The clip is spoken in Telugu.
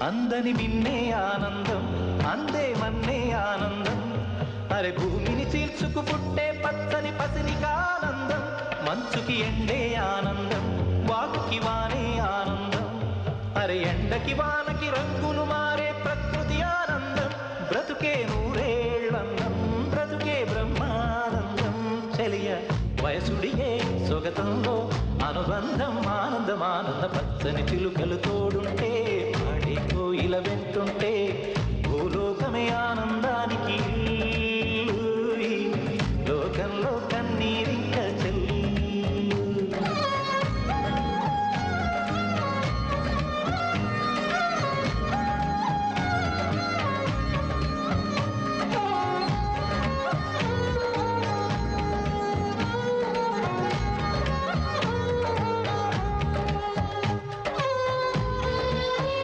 అందని మిన్నే ఆనందం అందే మన్నే ఆనందం అరే భూమిని చీల్చుకు పుట్టే పచ్చని పసినికి ఆనందం మంచుకి ఎండే ఆనందం వాకుకి వానే ఆనందం అరే ఎండకి వానకి రంగులు మారే ప్రకృతి ఆనందం బ్రతుకే నూరేళ్ళందం బ్రతుకే బ్రహ్మానందం చెలియ వయసుడిగే సొగతంలో అనుబంధం ఆనందం ఆనంద పచ్చని చిలుకలు తోడుంటే పాడే కోయిల వెంటుంటే